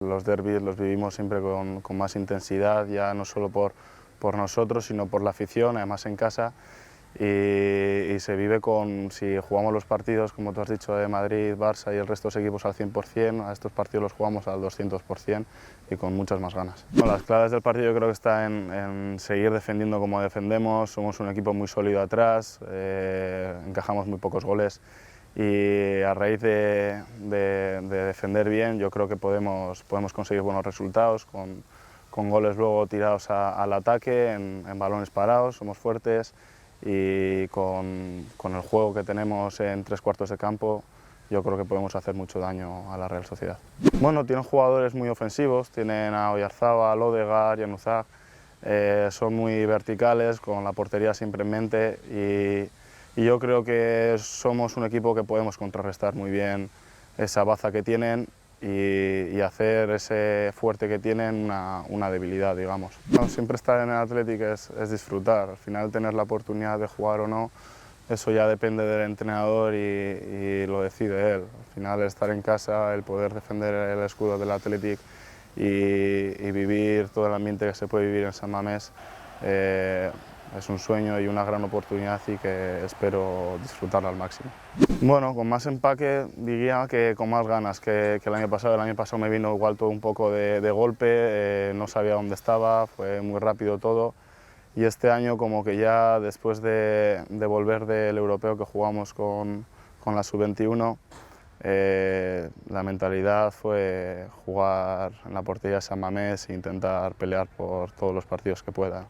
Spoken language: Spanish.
Los derbis los vivimos siempre con más intensidad, ya no solo por nosotros, sino por la afición, además en casa. Y se vive si jugamos los partidos, como tú has dicho, de Madrid, Barça y el resto de los equipos al 100%, a estos partidos los jugamos al 200% y con muchas más ganas. Bueno, las claves del partido yo creo que está en seguir defendiendo como defendemos, somos un equipo muy sólido atrás, encajamos muy pocos goles y a raíz de defender bien yo creo que podemos conseguir buenos resultados con goles luego tirados al ataque, en balones parados, somos fuertes. Y con el juego que tenemos en 3/4 de campo, yo creo que podemos hacer mucho daño a la Real Sociedad. Bueno, tienen jugadores muy ofensivos, tienen a Oyarzábal, Odegaard, Januzaj, son muy verticales, con la portería siempre en mente y yo creo que somos un equipo que podemos contrarrestar muy bien esa baza que tienen y hacer ese fuerte que tienen una debilidad, digamos. No, siempre estar en el Athletic es disfrutar, al final tener la oportunidad de jugar o no, eso ya depende del entrenador y lo decide él. Al final estar en casa, el poder defender el escudo del Athletic y vivir todo el ambiente que se puede vivir en San Mamés es un sueño y una gran oportunidad y que espero disfrutarla al máximo. Bueno, con más empaque diría que con más ganas que el año pasado. El año pasado me vino igual todo un poco de golpe, no sabía dónde estaba, fue muy rápido todo. Y este año como que ya después de volver del europeo que jugamos con la sub-21, la mentalidad fue jugar en la portería de San Mamés e intentar pelear por todos los partidos que pueda.